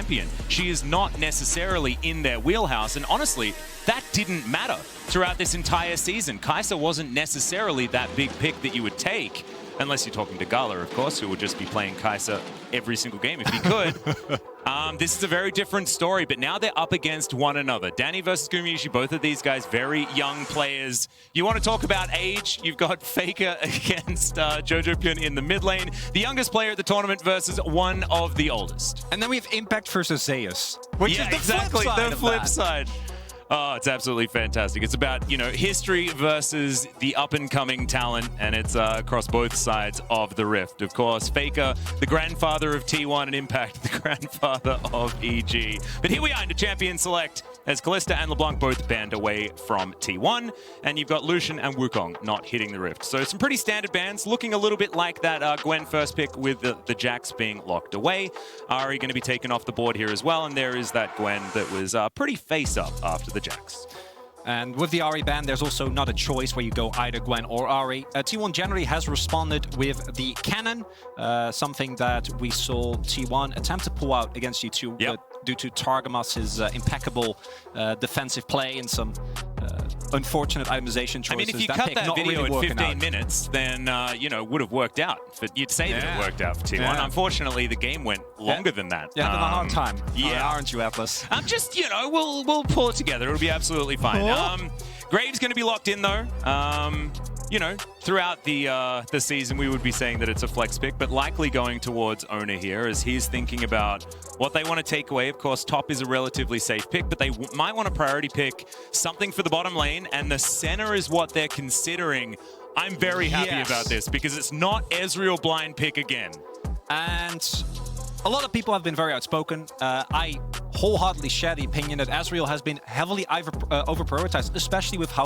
champion. She is not necessarily in their wheelhouse, and honestly, that didn't matter throughout this entire season. Kai'Sa wasn't necessarily that big pick that you would take, unless you're talking to Gala, of course, who would just be playing Kai'Sa every single game if he could. This is a very different story, but now they're up against one another. Danny versus Gumayusi, both of these guys, very young players. You want to talk about age? You've got Faker against Jojopyun in the mid lane, the youngest player at the tournament versus one of the oldest. And then we have Impact versus Zeus, which is the flip side. Oh, it's absolutely fantastic. It's about, you know, history versus the up-and-coming talent, and it's across both sides of the rift. Of course, Faker, the grandfather of T1, and Impact, the grandfather of EG. But here we are in the Champion Select, as Kalista and LeBlanc both banned away from T1, and you've got Lucian and Wukong not hitting the rift. So some pretty standard bans, looking a little bit like that Gwen first pick with the Jax being locked away. Ahri going to be taken off the board here as well, and there is that Gwen that was pretty face-up after the Jax. And with the Ahri ban, there's also not a choice where you go either Gwen or Ahri. T1 generally has responded with the cannon, something that we saw T1 attempt to pull out against G2, but due to Targamas' impeccable defensive play and some unfortunate itemization choices. I mean, if you cut that video really in 15 minutes, then, you know, would have worked out. But you'd say that it worked out for T1. Unfortunately, the game went longer than that. Yeah, a hard time. Aren't you, Atlas? I'm just, you know, we'll pull it together. It'll be absolutely fine. Graves going to be locked in, though. You know, throughout the season, we would be saying that it's a flex pick, but likely going towards Oner here as he's thinking about what they want to take away. Of course, top is a relatively safe pick, but they might want to priority pick something for the bottom lane, and the center is what they're considering. I'm very happy about this because it's not Ezreal blind pick again. And a lot of people have been very outspoken. I wholeheartedly share the opinion that Ezreal has been heavily over-prioritized, especially with how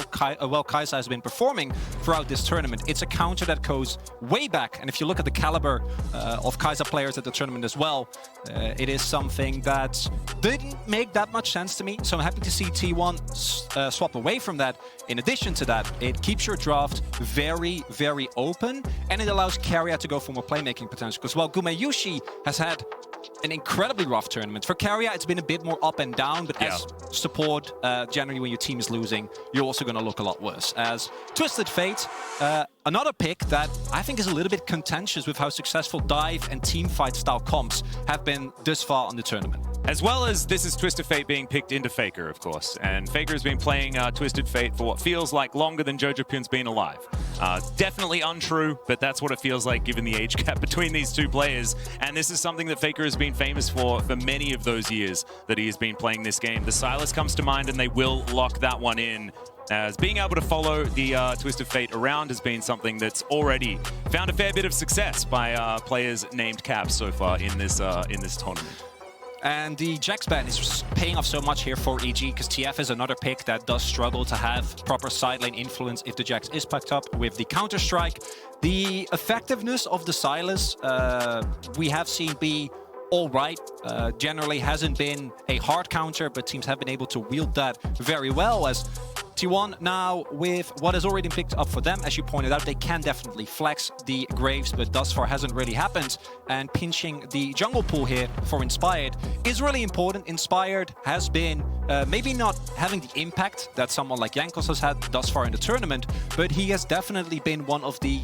well Kai'Sa has been performing throughout this tournament. It's a counter that goes way back, and if you look at the caliber of Kai'Sa players at the tournament as well, it is something that didn't make that much sense to me, so I'm happy to see T1 swap away from that. In addition to that, it keeps your draft very, very open, and it allows Keri to go for more playmaking potential, because while Gumayusi has had an incredibly rough tournament. For Keri, it's been a bit more up and down, but as support, generally when your team is losing, you're also going to look a lot worse. As Twisted Fate, another pick that I think is a little bit contentious with how successful dive and teamfight style comps have been this far on the tournament. As well as this is Twisted Fate being picked into Faker, of course. And Faker has been playing Twisted Fate for what feels like longer than Jojopyun's been alive. Definitely untrue, but that's what it feels like given the age gap between these two players. And this is something that Faker has been famous for many of those years that he has been playing this game. The Silas comes to mind, and they will lock that one in. As being able to follow the Twisted Fate around has been something that's already found a fair bit of success by players named Caps so far in this tournament. And the Jax ban is paying off so much here for EG, because TF is another pick that does struggle to have proper side lane influence if the Jax is packed up with the Counter-Strike. The effectiveness of the Silas we have seen be all right. Generally hasn't been a hard counter, but teams have been able to wield that very well. As T1 now, with what has already been picked up for them, as you pointed out, they can definitely flex the Graves, but thus far hasn't really happened. And pinching the jungle pool here for Inspired is really important. Inspired has been maybe not having the impact that someone like Jankos has had thus far in the tournament, but he has definitely been one of the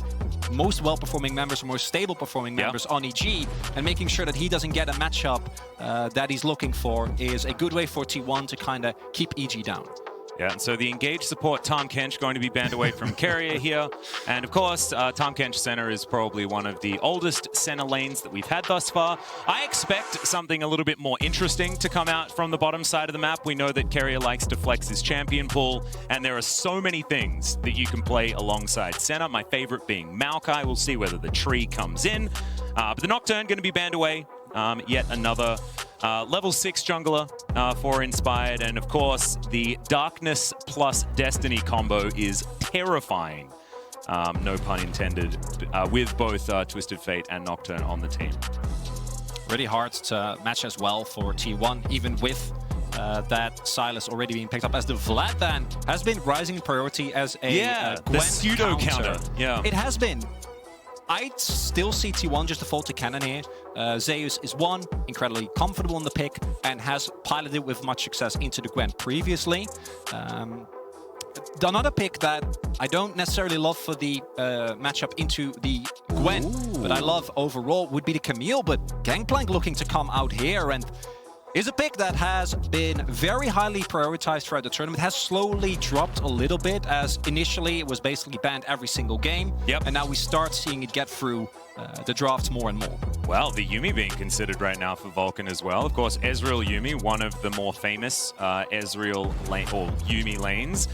most well-performing members, most stable performing members on EG, and making sure that he doesn't get a matchup that he's looking for is a good way for T1 to kind of keep EG down. Yeah, and so the engaged support, Tahm Kench, going to be banned away from Keri here. And of course, Tahm Kench center is probably one of the oldest center lanes that we've had thus far. I expect something a little bit more interesting to come out from the bottom side of the map. We know that Keri likes to flex his champion pool, and there are so many things that you can play alongside center. My favorite being Maokai. We'll see whether the tree comes in. But the Nocturne going to be banned away. Yet another level 6 jungler for Inspired. And of course, the Darkness plus Destiny combo is terrifying. No pun intended, with both Twisted Fate and Nocturne on the team. Really hard to match as well for T1, even with that Silas already being picked up, as the Vlad ban has been rising in priority as a Gwen the pseudo counter. Yeah, it has been. I'd still see T1 just default to Cannon here. Zeus is one, incredibly comfortable in the pick, and has piloted with much success into the Gwen previously. Another pick that I don't necessarily love for the matchup into the Gwen, but I love overall would be the Camille, but Gangplank looking to come out here and is a pick that has been very highly prioritized throughout the tournament, has slowly dropped a little bit, as initially it was basically banned every single game, and now we start seeing it get through the draft more and more. Well, the Yuumi being considered right now for Vulcan as well. Of course, Ezreal Yuumi, one of the more famous Ezreal lane or Yuumi lanes.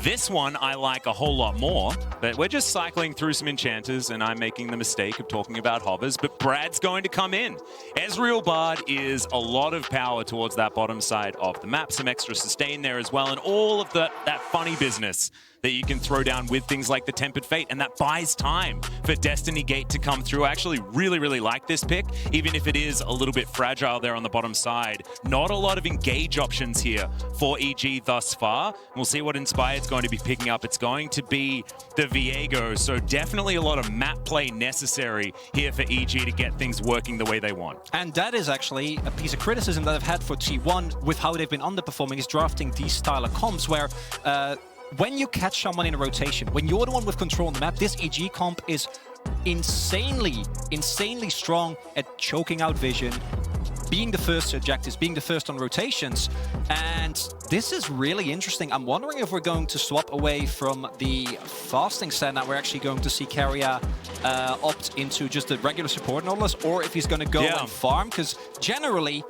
This one I like a whole lot more, but we're just cycling through some enchanters and I'm making the mistake of talking about hovers, but Brad's going to come in. Ezreal Bard is a lot of power towards that bottom side of the map, some extra sustain there as well, and all of that funny business that you can throw down with things like the Tempered Fate, and that buys time for Destiny Gate to come through. I actually really like this pick, even if it is a little bit fragile there on the bottom side. Not a lot of engage options here for EG thus far. We'll see what Inspired's going to be picking up. It's going to be the Viego, so definitely a lot of map play necessary here for EG to get things working the way they want. And that is actually a piece of criticism that I've had for T1 with how they've been underperforming, is drafting these style of comps where when you catch someone in a rotation, when you're the one with control on the map, this EG comp is insanely strong at choking out vision, being the first to objectives, being the first on rotations. And this is really interesting. I'm wondering if we're going to swap away from the fasting set, now we're actually going to see Keri opt into just a regular support Nautilus, or if he's going to go and farm, because generally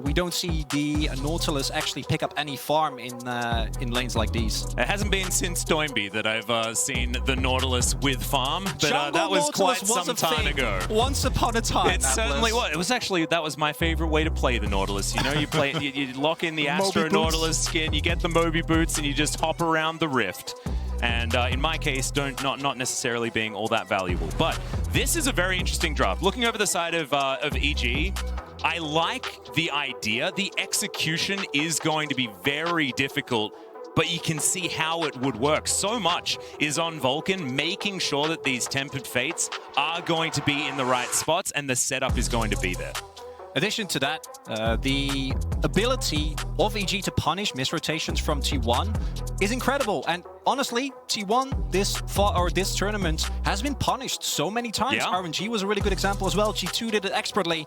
we don't see the Nautilus actually pick up any farm in lanes like these. It hasn't been since Doinby that I've seen the Nautilus with farm, but that was Nautilus quite some time ago. Once upon a time. It certainly was. It was actually, that was my favorite way to play the Nautilus. You know, you play, you lock in the Astro Nautilus skin, you get the Moby boots, and you just hop around the Rift. And in my case, not necessarily being all that valuable. But this is a very interesting draft. Looking over the side of EG, I like the idea. The execution is going to be very difficult, but you can see how it would work. So much is on Vulcan, making sure that these Tempered Fates are going to be in the right spots, and the setup is going to be there. Addition to that, the ability of EG to punish misrotations from T1 is incredible. And honestly, T1 this tournament has been punished so many times. Yeah. RNG was a really good example as well. G2 did it expertly.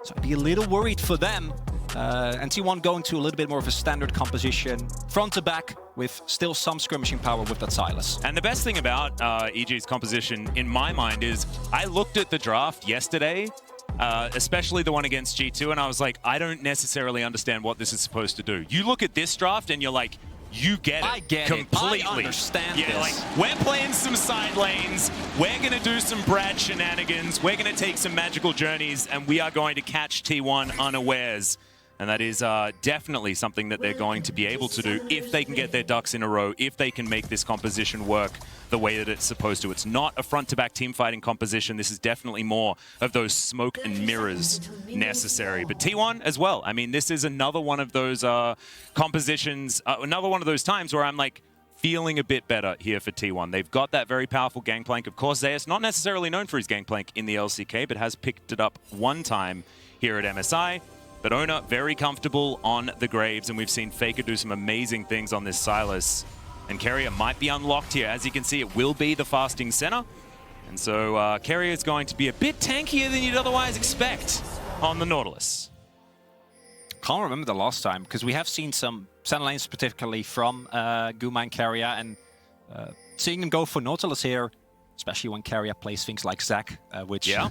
So I'd be a little worried for them. And T1 going to a little bit more of a standard composition, front to back, with still some skirmishing power with that Sylas. And the best thing about EG's composition, in my mind, is I looked at the draft yesterday, especially the one against G2, and I was like, I don't necessarily understand what this is supposed to do. You look at this draft and you're like, you get it. I get completely. it. I understand this. Like, we're playing some side lanes. We're going to do some Brad shenanigans. We're going to take some magical journeys, and we are going to catch T1 unawares. And that is definitely something that they're going to be able to do if they can get their ducks in a row, if they can make this composition work the way that it's supposed to. It's not a front-to-back team-fighting composition. This is definitely more of those smoke and mirrors necessary. But T1 as well. I mean, this is another one of those compositions, another one of those times where I'm like, feeling a bit better here for T1. They've got that very powerful Gangplank. Of course, Zeus, not necessarily known for his Gangplank in the LCK, but has picked it up one time here at MSI. But Oner, very comfortable on the Graves, and we've seen Faker do some amazing things on this Sylas. And Keri might be unlocked here. As you can see, it will be the fasting center. And so Keri is going to be a bit tankier than you'd otherwise expect on the Nautilus. Can't remember the last time, because we have seen some center lanes, particularly from Guma and Keri, and seeing them go for Nautilus here, especially when Keri plays things like Zac, which I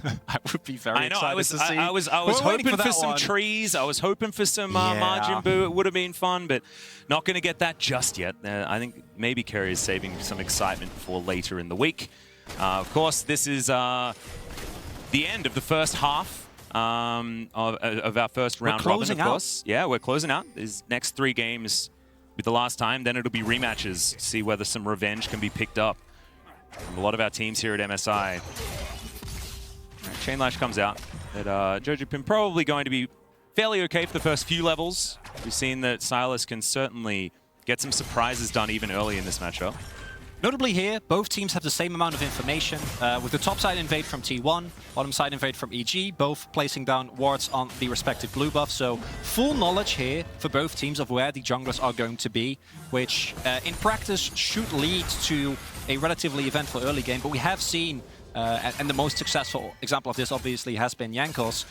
would be very excited to see. I was hoping for some trees. I was hoping for some Majin Buu. It would have been fun, but not going to get that just yet. I think maybe Keri is saving some excitement for later in the week. Of course, this is the end of the first half of our first round robin, of course. Yeah, we're closing out. These next 3 games be the last time. Then it'll be rematches, see whether some revenge can be picked up. A lot of our teams here at MSI. Chainlash comes out. But Jojopyun probably going to be fairly okay for the first few levels. We've seen that Sylas can certainly get some surprises done even early in this matchup. Notably here, both teams have the same amount of information, with the top side invade from T1, bottom side invade from EG, both placing down wards on the respective blue buff. So full knowledge here for both teams of where the junglers are going to be, which in practice should lead to a relatively eventful early game. But we have seen, and the most successful example of this obviously has been Jankos,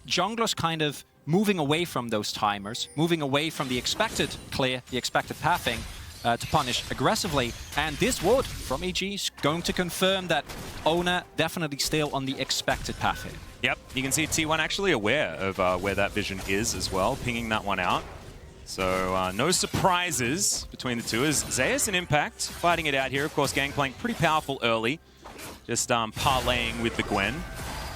junglers kind of moving away from those timers, moving away from the expected clear, the expected pathing, to punish aggressively. And this ward from EG is going to confirm that Oner definitely still on the expected path here. Yep, you can see T1 actually aware of where that vision is as well, pinging that one out. So no surprises between the two as Zeus and Impact fighting it out here. Of course, Gangplank pretty powerful early, just parlaying with the Gwen.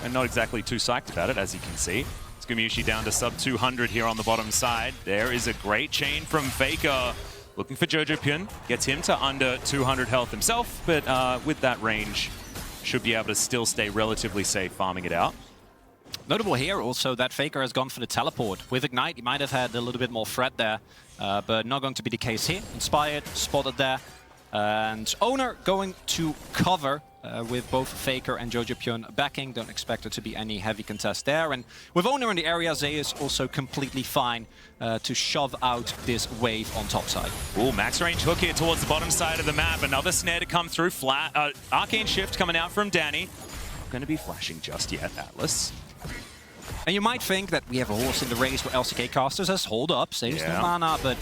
And not exactly too psyched about it, as you can see. It's Gumayusi down to sub 200 here on the bottom side. There is a great chain from Faker. Looking for Jojopyun, gets him to under 200 health himself, but with that range, should be able to still stay relatively safe farming it out. Notable here also that Faker has gone for the teleport. With Ignite, he might have had a little bit more threat there, but not going to be the case here. Inspired, spotted there, and Oner going to cover with both Faker and Jojopyun backing. Don't expect there to be any heavy contest there. And with Oner in the area, Zeus also completely fine to shove out this wave on top side. Ooh, max range hook here towards the bottom side of the map. Another snare to come through. Flat, Arcane Shift coming out from Danny. Not going to be flashing just yet, Atlas. And you might think that we have a horse in the race where LCK casters has hold up, saves no mana, but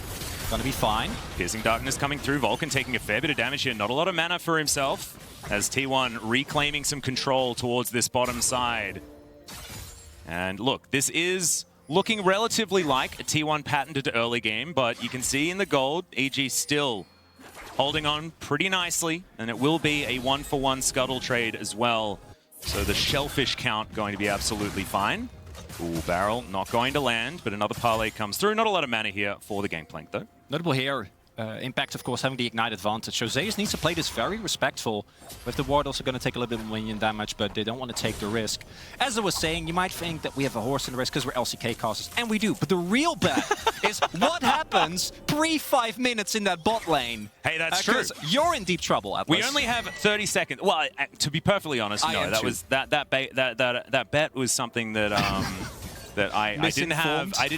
gonna be fine. Piercing Darkness coming through. Vulcan taking a fair bit of damage here. Not a lot of mana for himself, as T1 reclaiming some control towards this bottom side. And look, this is looking relatively like a T1 patented early game, but you can see in the gold, EG still holding on pretty nicely, and it will be a 1-for-1 scuttle trade as well. So the shellfish count going to be absolutely fine. Ooh, barrel not going to land, but another parlay comes through. Not a lot of mana here for the Gangplank, though. Notable here, Impact, of course, having the Ignite advantage. So Zeus needs to play this very respectful. With the ward also going to take a little bit of minion damage, but they don't want to take the risk. As I was saying, you might think that we have a horse in the race because we're LCK casters, and we do. But the real bet is what happens pre-5 minutes in that bot lane. Hey, that's true. You're in deep trouble, Atlas. We only have 30 seconds. Well, to be perfectly honest, no. That bet was something that that I didn't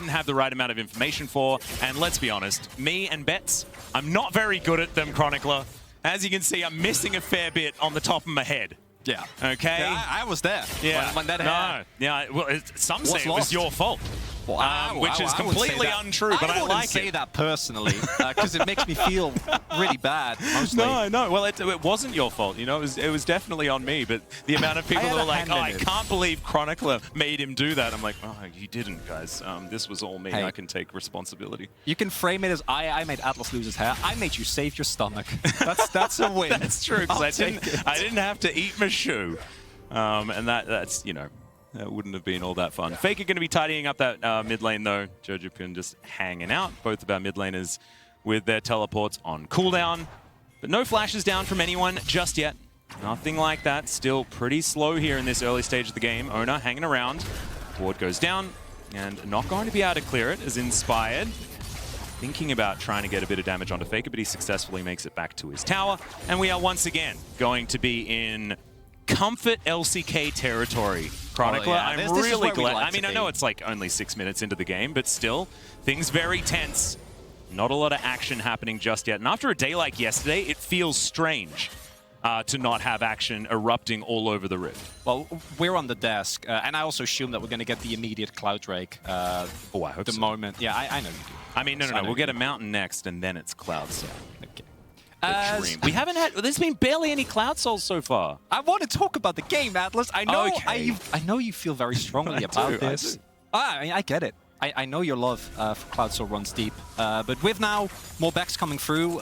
have the right amount of information for. And let's be honest, me and bets, I'm not very good at them, Chronicler. As you can see, I'm missing a fair bit on the top of my head. Yeah. Okay. Yeah, I was there. Yeah. When that happened. No. Yeah. Well, some say it was your fault. Well, which is completely untrue, but I like say that personally because it makes me feel really bad. Mostly. No. Well, it wasn't your fault. You know, it was definitely on me. But the amount of people who are like, "Oh, I can't believe Chronicler made him do that." I'm like, "Oh, you didn't, guys. This was all me. Hey, I can take responsibility." You can frame it as I made Atlas lose his hair. I made you save your stomach. That's a win. That's true. Because I didn't have to eat my shoe, and that's you know. That wouldn't have been all that fun. Faker going to be tidying up that mid lane, though. Jojopyun just hanging out. Both of our mid laners with their teleports on cooldown. But no flashes down from anyone just yet. Nothing like that. Still pretty slow here in this early stage of the game. Oner hanging around. Ward goes down. And not going to be able to clear it as Inspired. Thinking about trying to get a bit of damage onto Faker, but he successfully makes it back to his tower. And we are once again going to be in comfort LCK territory. Chronicler, I'm really glad. I mean, I know it's like only 6 minutes into the game, but still, things very tense. Not a lot of action happening just yet. And after a day like yesterday, it feels strange to not have action erupting all over the Rift. Well, we're on the desk, and I also assume that we're going to get the immediate Cloud Drake I hope the so. moment. Yeah, I know you do. I mean, no. We'll get a mountain next, and then it's Cloud Soul. Okay. We haven't had. There's been barely any Cloud Souls so far. I want to talk about the game, Atlas. I know. Okay. I know you feel very strongly about this. I get it. I know your love for Cloud Soul runs deep. But with now more backs coming through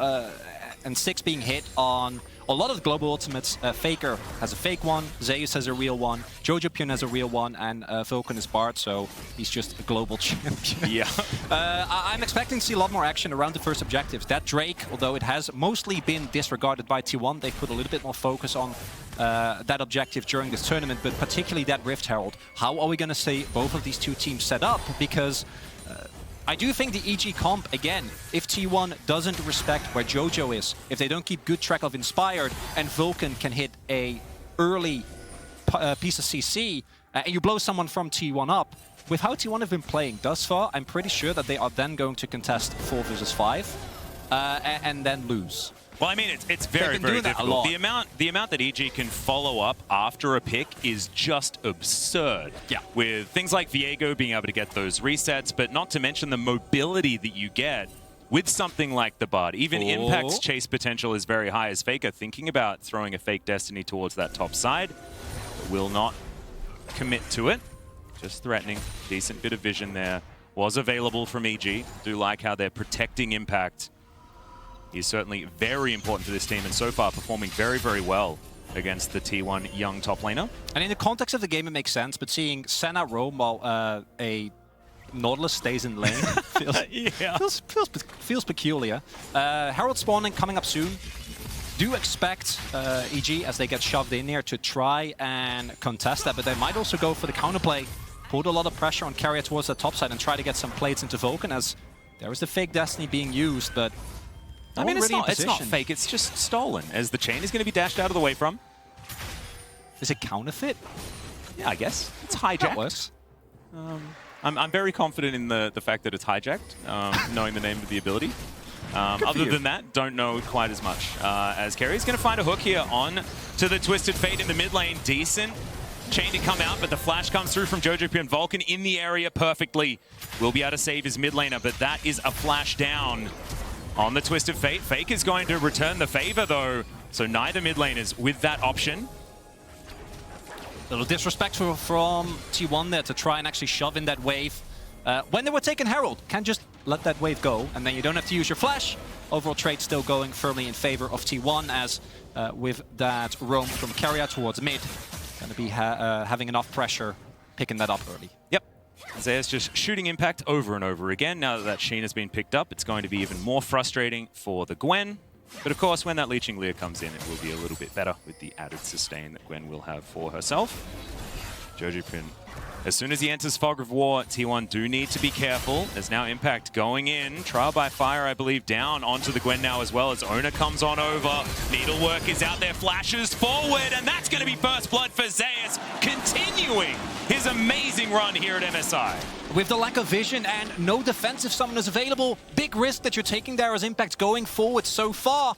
and 6 being hit on a lot of the global ultimates, Faker has a fake one, Zeus has a real one, Jojopyun has a real one, and Vulcan is Bard, so he's just a global champion. Yeah. I'm expecting to see a lot more action around the first objectives. That Drake, although it has mostly been disregarded by T1, they put a little bit more focus on that objective during this tournament, but particularly that Rift Herald. How are we going to see both of these two teams set up? Because I do think the EG comp, again, if T1 doesn't respect where Jojo is, if they don't keep good track of Inspired, and Vulcan can hit a early piece of CC, and you blow someone from T1 up, with how T1 have been playing thus far, I'm pretty sure that they are then going to contest 4 versus 5, and then lose. Well, I mean, it's very, very difficult. The amount that EG can follow up after a pick is just absurd. Yeah. With things like Viego being able to get those resets, but not to mention the mobility that you get with something like the Bard. Even Impact's chase potential is very high, as Faker thinking about throwing a fake Destiny towards that top side. Will not commit to it. Just threatening. Decent bit of vision there. Was available from EG. Do like how they're protecting Impact. He's certainly very important for this team, and so far performing very, very well against the T1 young top laner. And in the context of the game, it makes sense, but seeing Senna roam while a Nautilus stays in lane feels peculiar. Herald spawning coming up soon. Do expect EG, as they get shoved in here, to try and contest that, but they might also go for the counterplay, put a lot of pressure on Keri towards the top side and try to get some plates into Vulcan, as there is the fake Destiny being used, but I mean, it's not fake, it's just stolen, as the chain is going to be dashed out of the way from. Is it counterfeit? Yeah, I guess. It's hijacked. That works. I'm very confident in the fact that it's hijacked, knowing the name of the ability. Other than that, don't know quite as much. As Keri's going to find a hook here on to the Twisted Fate in the mid lane. Decent chain to come out, but the flash comes through from Jojopyun. Vulcan in the area perfectly. Will be able to save his mid laner, but that is a flash down on the Twisted Fate. Fake is going to return the favor, though, so neither mid laners with that option. A little disrespectful from T1 there to try and actually shove in that wave. When they were taking Herald, can just let that wave go, and then you don't have to use your flash. Overall trade still going firmly in favor of T1, as with that roam from Keri towards mid, going to be having enough pressure, picking that up early. Yep. Zeus just shooting Impact over and over again. Now that Sheen has been picked up, it's going to be even more frustrating for the Gwen. But of course, when that Leeching Leer comes in, it will be a little bit better with the added sustain that Gwen will have for herself. Jojopyun, as soon as he enters Fog of War, T1 do need to be careful. There's now Impact going in. Trial by Fire, I believe, down onto the Gwen now as well, as Oner comes on over. Needlework is out there, flashes forward, and that's going to be first blood for Zeus, continuing his amazing run here at MSI. With the lack of vision and no defensive summoners available, big risk that you're taking there as Impact going forward so far.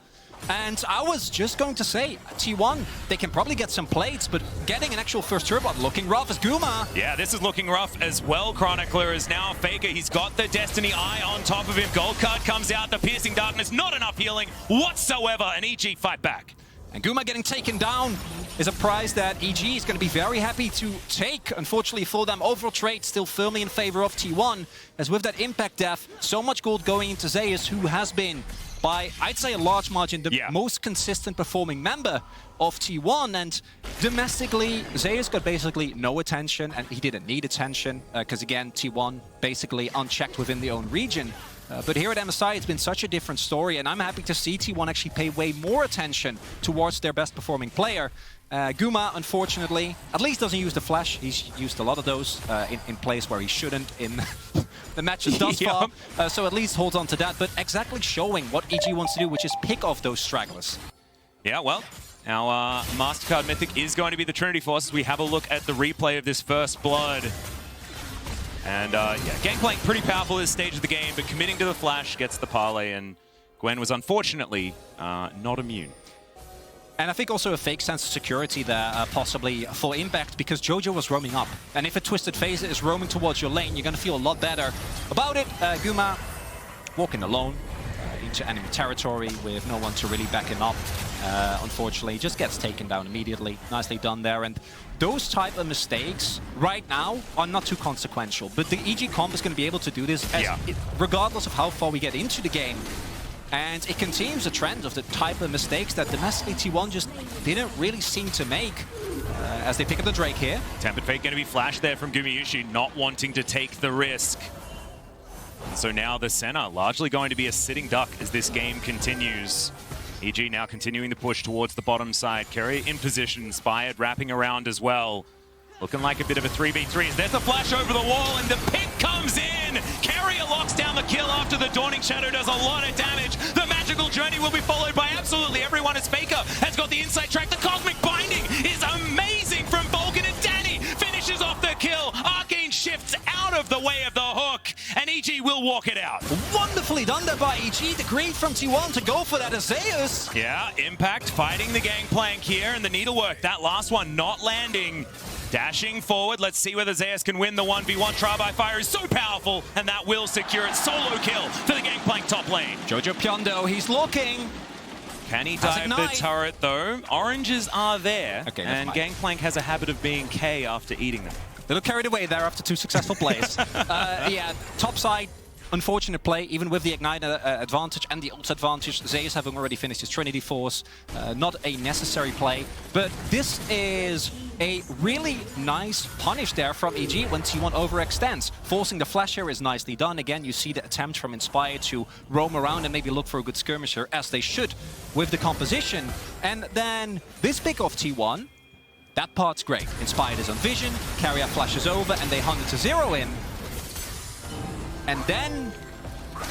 And I was just going to say, T1, they can probably get some plates, but getting an actual first turbot looking rough as Guma. Yeah, this is looking rough as well. Chronicler is now Faker. He's got the Destiny Eye on top of him. Gold card comes out, the Piercing Darkness, not enough healing whatsoever, and EG fight back. And Guma getting taken down is a prize that EG is going to be very happy to take. Unfortunately for them, overall trade still firmly in favor of T1, as with that Impact death, so much gold going into Zeus, who has been, by, I'd say, a large margin, the most consistent performing member of T1. And domestically, Zeus got basically no attention, and he didn't need attention, because again, T1 basically unchecked within their own region. But here at MSI, it's been such a different story, and I'm happy to see T1 actually pay way more attention towards their best performing player. Guma, unfortunately, at least doesn't use the flash. He's used a lot of those in plays where he shouldn't in the matches thus far. So at least holds on to that, but exactly showing what EG wants to do, which is pick off those stragglers. Yeah, well, our MasterCard Mythic is going to be the Trinity Force as we have a look at the replay of this first blood. And yeah, Gangplank pretty powerful at this stage of the game, but committing to the flash gets the parlay, and Gwen was unfortunately not immune. And I think also a fake sense of security there, possibly for Impact, because Jojo was roaming up. And if a Twisted Phase is roaming towards your lane, you're going to feel a lot better about it. Guma walking alone into enemy territory with no one to really back him up. Unfortunately, just gets taken down immediately. Nicely done there. And those type of mistakes right now are not too consequential. But the EG comp is going to be able to do this regardless of how far we get into the game. And it continues a trend of the type of mistakes that domestically T1 just didn't really seem to make as they pick up the Drake here. Tempered Fate going to be flashed there from Gumayusi, not wanting to take the risk. So now the Senna largely going to be a sitting duck as this game continues. EG now continuing the push towards the bottom side. Keri in position, Inspired wrapping around as well. Looking like a bit of a 3v3. There's a flash over the wall and the pick comes in! Keri locks down after the Dawning Shadow does a lot of damage. The Magical Journey will be followed by absolutely everyone as Faker has got the inside track. The Cosmic Binding is amazing from Vulcan, and Danny finishes off the kill. Arcane shifts out of the way of the hook, and EG will walk it out. Wonderfully done there by EG. The greed from T1 to go for that as Zeus. Yeah, Impact fighting the gangplank here, and the needlework, that last one not landing. Dashing forward, let's see whether Zeus can win the 1v1. Trial by Fire is so powerful, and that will secure it. Solo kill for the gangplank top lane. Jojopyun though, he's looking. Can he dive the turret though? Oranges are there, okay, and Gangplank has a habit of being K after eating them. Little carried away there after 2 successful plays. Yeah, top side, unfortunate play, even with the Ignite advantage and the ult advantage. Zeus having already finished his Trinity Force. Not a necessary play, but this is a really nice punish there from EG when T1 overextends. Forcing the flash here is nicely done. Again, you see the attempt from Inspired to roam around and maybe look for a good skirmisher, as they should with the composition. And then this pick off T1, that part's great. Inspired is on vision, Carrier flashes over, and they hunt it to zero in. And then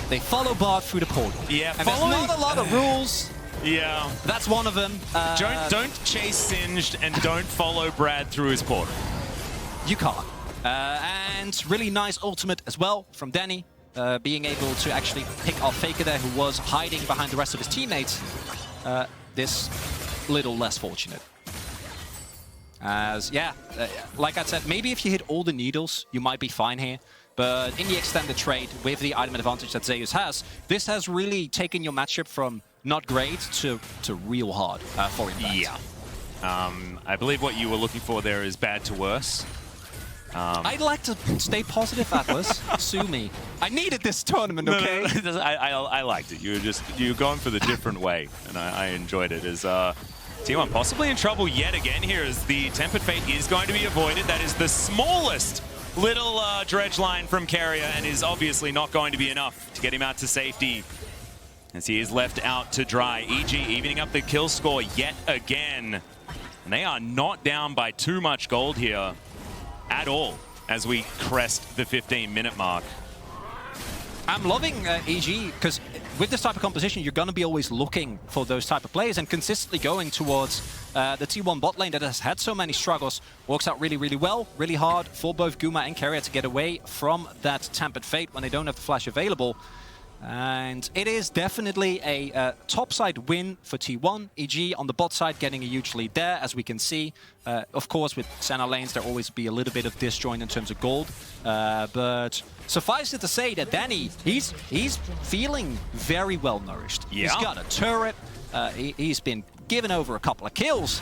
they follow Bard through the portal. Yeah, and there's not a lot of rules. Yeah. That's one of them. Don't chase Singed and don't follow Brad through his portal. You can't. And really nice ultimate as well from Danny. Being able to actually pick off Faker there, who was hiding behind the rest of his teammates. This little less fortunate. As, yeah, like I said, maybe if you hit all the needles, you might be fine here. But in the extended trade, with the item advantage that Zeus has, this has really taken your matchup from not great to real hard for Impact. Yeah. I believe what you were looking for there is bad to worse. I'd like to stay positive, Atlas. Sue me. I needed this tournament, okay? No. I liked it. You were going for the different way, and I enjoyed it. As T1 possibly in trouble yet again here, as the Tempered Fate is going to be avoided. That is the smallest little dredge line from Carrier, and is obviously not going to be enough to get him out to safety, as he is left out to dry. EG evening up the kill score yet again, and they are not down by too much gold here at all as we crest the 15-minute mark. I'm loving EG, because with this type of composition, you're going to be always looking for those type of plays, and consistently going towards the T1 bot lane that has had so many struggles. Works out really, really well, really hard for both Guma and Carrier to get away from that Tempered Fate when they don't have the flash available. And it is definitely a top side win for T1. EG on the bot side getting a huge lead there, as we can see. Of course, with Senna lanes, there always be a little bit of disjoint in terms of gold. But suffice it to say that Danny, he's feeling very well nourished. Yeah. He's got a turret. He's been given over a couple of kills.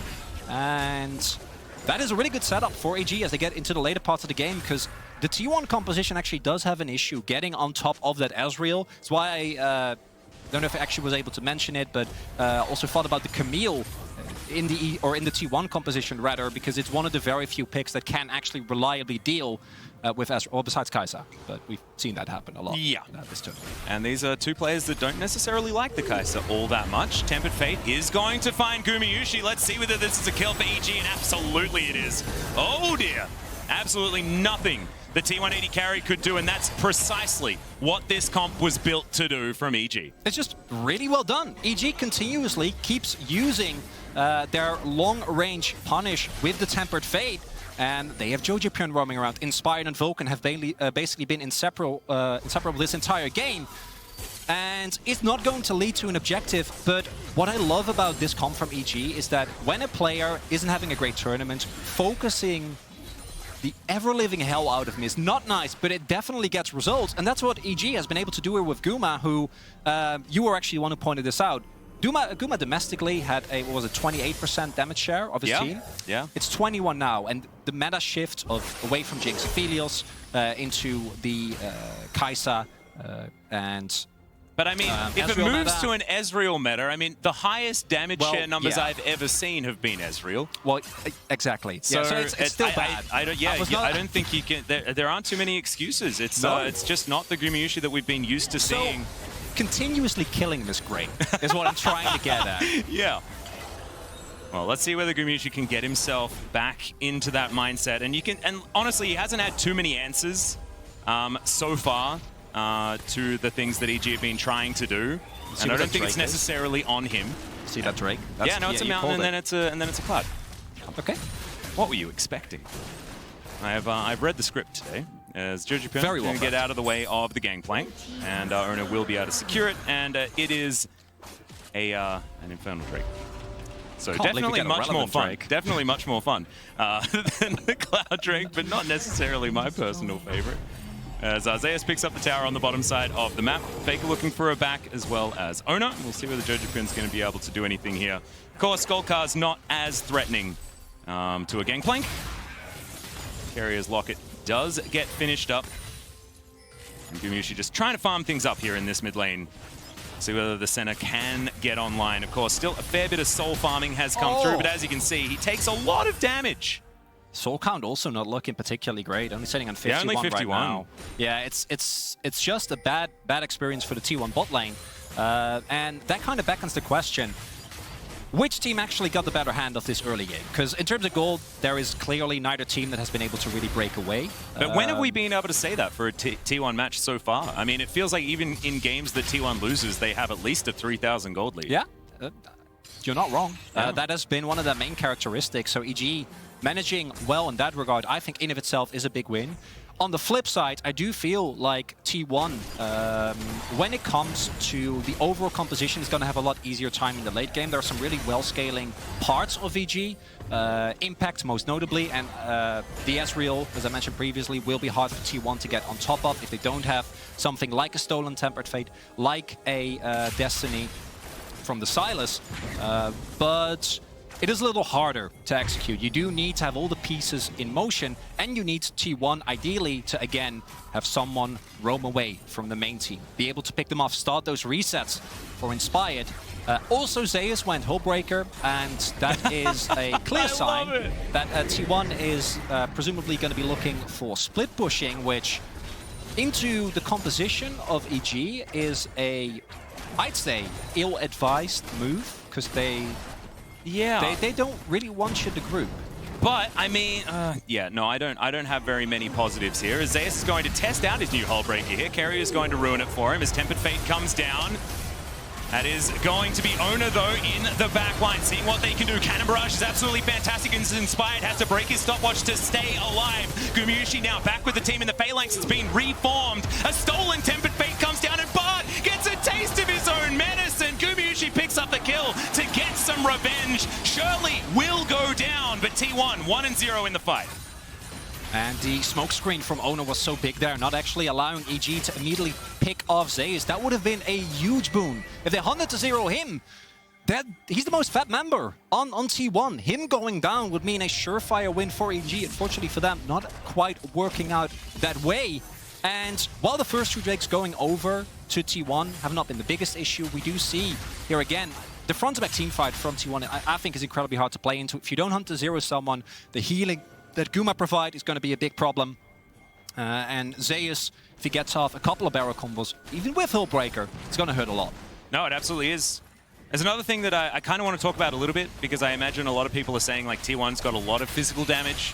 And that is a really good setup for EG as they get into the later parts of the game, because the T1 composition actually does have an issue getting on top of that Ezreal. That's why I don't know if I actually was able to mention it, but also thought about the Camille in the T1 composition rather, because it's one of the very few picks that can actually reliably deal with Ezreal, or besides Kai'Sa. But we've seen that happen a lot. Yeah. This tournament. And these are two players that don't necessarily like the Kai'Sa all that much. Tempered Fate is going to find Gumayusi. Let's see whether this is a kill for EG, and absolutely it is. Oh dear. Absolutely nothing the T180 carry could do, and that's precisely what this comp was built to do from EG. It's just really well done. EG continuously keeps using their long-range punish with the Tempered Fate, and they have Jojopyun roaming around. Inspired and Vulcan have basically been inseparable this entire game. And it's not going to lead to an objective, but what I love about this comp from EG is that when a player isn't having a great tournament, focusing the ever-living hell out of him is not nice, but it definitely gets results. And that's what EG has been able to do here with Guma, who you were actually the one who pointed this out. Guma domestically had a, what was it, 28% damage share of his team? Yeah. It's 21 now, and the meta shift away from Jinx Aphelios into the Kai'Sa and... But I mean, if it moves to an Ezreal meta, I mean, the highest damage share numbers I've ever seen have been Ezreal. Well, exactly. So, it's still bad. I don't think you can. There aren't too many excuses. It's just not the Gumayusi that we've been used to seeing. Continuously killing him is great, is what I'm trying to get at. Yeah. Well, let's see whether Gumayusi can get himself back into that mindset. And honestly, he hasn't had too many answers so far. to the things that EG have been trying to do. And I don't think it's necessarily on him. See that Drake? Yeah, no, it's a mountain, and then it's a cloud. Okay. What were you expecting? I've read the script today, as Jojopyun Very well going to get out of the way of the gangplank, and Oner will be able to secure it, and it is an Infernal Drake. So definitely much more fun. Drake. Definitely much more fun than the Cloud Drake, but not necessarily my personal favorite. As Zeus picks up the tower on the bottom side of the map. Faker looking for a back as well as Oner. We'll see whether Jojopyun's going to be able to do anything here. Of course, Skullcar's not as threatening to a gangplank. Keri's Locket does get finished up. And Gumayusi just trying to farm things up here in this mid lane. See whether the center can get online. Of course, still a fair bit of soul farming has come through, but as you can see, he takes a lot of damage. Soul count also not looking particularly great. Only sitting on 51, only 51 right now. Yeah, it's just a bad experience for the T1 bot lane, and that kind of beckons the question: which team actually got the better hand of this early game? Because in terms of gold, there is clearly neither team that has been able to really break away. But when have we been able to say that for a T1 match so far? I mean, it feels like even in games that T1 loses, they have at least a 3,000 gold lead. Yeah, you're not wrong. Yeah. That has been one of the main characteristics. So EG managing well in that regard, I think in of itself is a big win. On the flip side, I do feel like T1, when it comes to the overall composition, is going to have a lot easier time in the late game. There are some really well-scaling parts of VG, Impact most notably, and the Ezreal, as I mentioned previously, will be hard for T1 to get on top of if they don't have something like a Stolen Tempered Fate, like a Destiny from the Silas, but it is a little harder to execute. You do need to have all the pieces in motion, and you need T1 ideally to, again, have someone roam away from the main team. Be able to pick them off, start those resets for Inspired. Also, Zeus went Hullbreaker, and that is a clear sign that T1 is presumably going to be looking for split pushing, which into the composition of EG is a, I'd say, ill-advised move, because they don't really want you to group. But I mean, yeah, no, I don't have very many positives here. As Zeus is going to test out his new Hullbreaker here. Keri is going to ruin it for him as Tempered Fate comes down. That is going to be Oner, though, in the back line, seeing what they can do. Cannon Barrage is absolutely fantastic, and Inspired has to break his stopwatch to stay alive. Gumayusi now back with the team in the Phalanx. It's been reformed. A stolen Tempered Fate comes down, and Bard gets a taste of his own menace, and Gumayusi picks up the kill to get some revenge. Shirley will go down, but T1 1-0 in the fight. And the smoke screen from Oner was so big there, not actually allowing EG to immediately pick off Zeus. That would have been a huge boon. If they 100-0 him, he's the most fat member on T1. Him going down would mean a surefire win for EG. Unfortunately for them, not quite working out that way. And while the first two Drakes going over to T1 have not been the biggest issue, we do see here again, the front-to-back team fight from T1, I think is incredibly hard to play into. If you don't hunt to zero someone, the healing that Guma provide is going to be a big problem. And Zeus, if he gets off a couple of barrel combos, even with Hullbreaker, it's going to hurt a lot. No, it absolutely is. There's another thing that I kind of want to talk about a little bit, because I imagine a lot of people are saying like T1's got a lot of physical damage.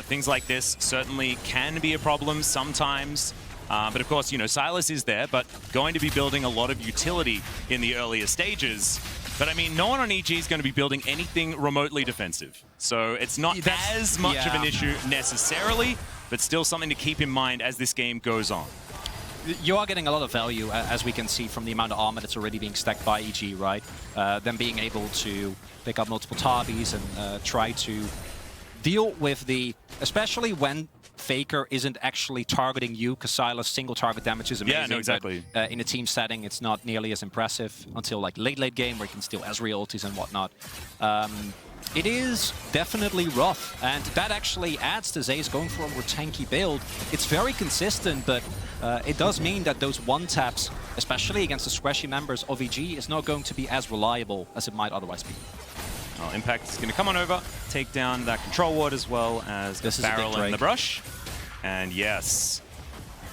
Things like this certainly can be a problem sometimes. But of course, you know, Silas is there, but going to be building a lot of utility in the earlier stages. But I mean, no one on EG is going to be building anything remotely defensive. So it's not as much of an issue necessarily, but still something to keep in mind as this game goes on. You are getting a lot of value, as we can see from the amount of armor that's already being stacked by EG, right? Them being able to pick up multiple Tabis and try to deal with the, especially when Faker isn't actually targeting you, because Silas single target damage is amazing. Yeah, no, exactly. But, in a team setting, it's not nearly as impressive until like late game where you can steal Ezreal ultis and whatnot. It is definitely rough, and that actually adds to Zeus going for a more tanky build. It's very consistent, but it does mean that those one-taps, especially against the squashy members of EG, is not going to be as reliable as it might otherwise be. Well, Impact is going to come on over, take down that control ward as well as the barrel and the brush. And yes,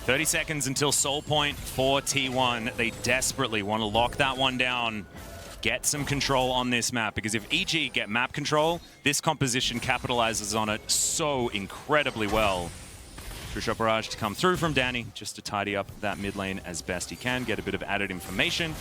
30 seconds until soul point for T1. They desperately want to lock that one down, get some control on this map, because if EG get map control, this composition capitalizes on it so incredibly well. Shot barrage to come through from Danny, just to tidy up that mid lane as best he can, get a bit of added information.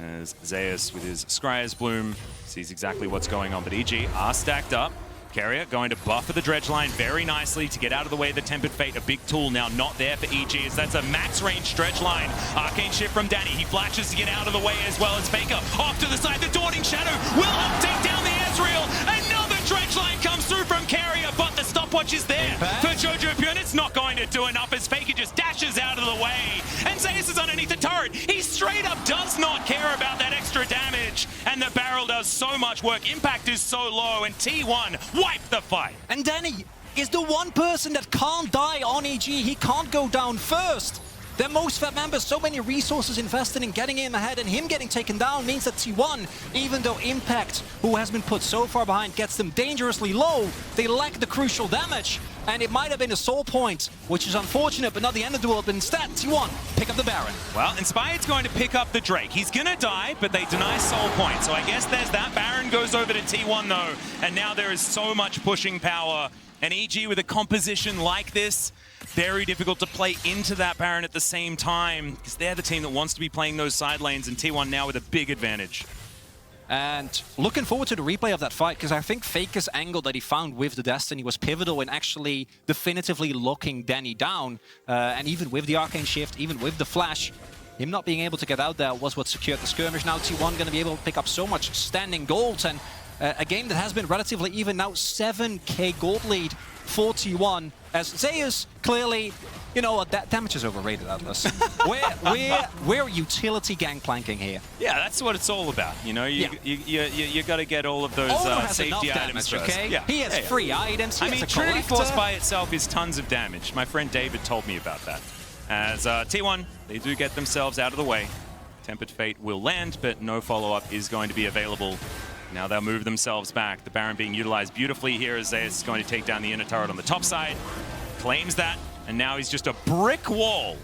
As Zeus with his Scryer's Bloom sees exactly what's going on, but EG are stacked up. Keri going to buffer the dredge line very nicely to get out of the way of the Tempered Fate. A big tool now not there for EG, as that's a max range dredge line. Arcane Shift from Danny. He flashes to get out of the way as well as Faker. Off to the side, the Dawning Shadow will help take down the Ezreal. Another dredge line comes through from Keri, but the stopwatch is there for Jojopyun. It's not going to do enough as Faker just dashes out of the way. And Zeus is underneath the turret. He straight up does not care about that extra damage. And the barrel does so much work. Impact is so low, and T1 wipe the fight. And Danny is the one person that can't die on EG. He can't go down first. Their most fed members, so many resources invested in getting him ahead, and him getting taken down means that T1, even though Impact, who has been put so far behind, gets them dangerously low, they lack the crucial damage. And it might have been a soul point, which is unfortunate, but not the end of the world. But instead, T1 pick up the Baron. Well, Inspired's going to pick up the Drake. He's going to die, but they deny soul point. So I guess there's that. Baron goes over to T1, though. And now there is so much pushing power. And EG with a composition like this, very difficult to play into that Baron at the same time, because they're the team that wants to be playing those side lanes, and T1 now with a big advantage. And looking forward to the replay of that fight, because I think Faker's angle that he found with the Destiny was pivotal in actually definitively locking Danny down. And even with the Arcane Shift, even with the Flash, him not being able to get out there was what secured the skirmish. Now T1 going to be able to pick up so much standing gold, and a game that has been relatively even now, 7k gold lead for T1, as Zeus clearly, you know what, that damage is overrated, Atlas. we're utility gangplanking here. Yeah, that's what it's all about. You know, you got to get all of those safety items first. Okay? Yeah. He has free items. I mean, Trinity Force by itself is tons of damage. My friend David told me about that. As T1, they do get themselves out of the way. Tempered Fate will land, but no follow-up is going to be available. Now they'll move themselves back. The Baron being utilized beautifully here as Zeus is going to take down the inner turret on the top side. Claims that, and now he's just a brick wall,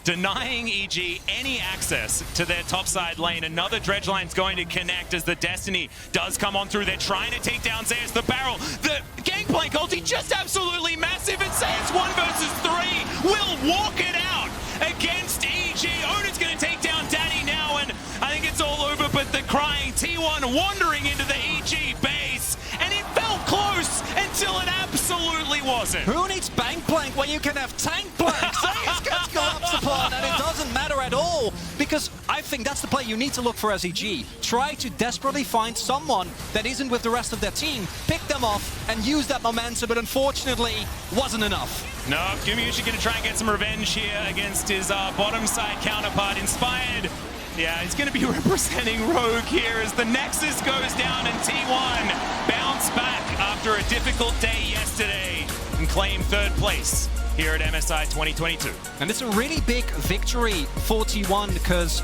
denying EG any access to their topside lane. Another dredge line's going to connect as the Destiny does come on through. They're trying to take down Zeus. The barrel, the gangplank ulti, just absolutely massive. And Zeus 1 versus 3 will walk it out against EG. Oner's going to take down Danny now, and I think it's all over, but the crying T1 wandering into the EG base, and it felt close until it absolutely wasn't. Who needs bank plank when you can have tank plank? Zeus gets collapsed upon, and it doesn't matter at all, because I think that's the play you need to look for as EG. Try to desperately find someone that isn't with the rest of their team, pick them off, and use that momentum, but unfortunately, wasn't enough. No, Gumayusi going to try and get some revenge here against his bottom side counterpart, Inspired. Yeah, he's going to be representing Rogue here as the Nexus goes down, and T1 bounce back after a difficult day yesterday and claim 3rd place here at MSI 2022. And it's a really big victory for T1 because,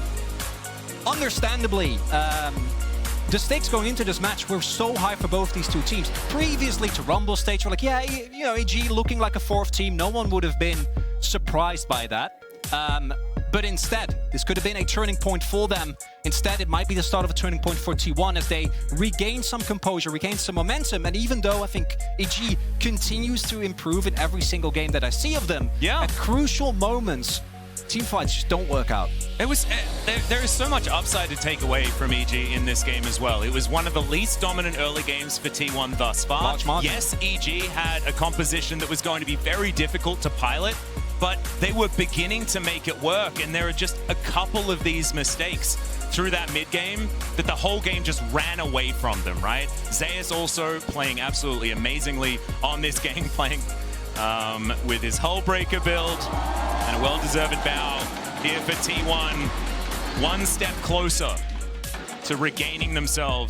understandably, the stakes going into this match were so high for both these two teams. Previously to Rumble stage, we're like, yeah, you know, EG looking like a 4th team. No one would have been surprised by that. But instead, this could have been a turning point for them. Instead, it might be the start of a turning point for T1 as they regain some composure, regain some momentum. And even though I think EG continues to improve in every single game that I see of them, at crucial moments, team fights just don't work out. It was there is so much upside to take away from EG in this game as well. It was one of the least dominant early games for T1 thus far. Yes, EG had a composition that was going to be very difficult to pilot, but they were beginning to make it work, and there are just a couple of these mistakes through that mid-game that the whole game just ran away from them, right? Zeus also playing absolutely amazingly on this game, playing with his Hullbreaker build, and a well-deserved bow here for T1. One step closer to regaining themselves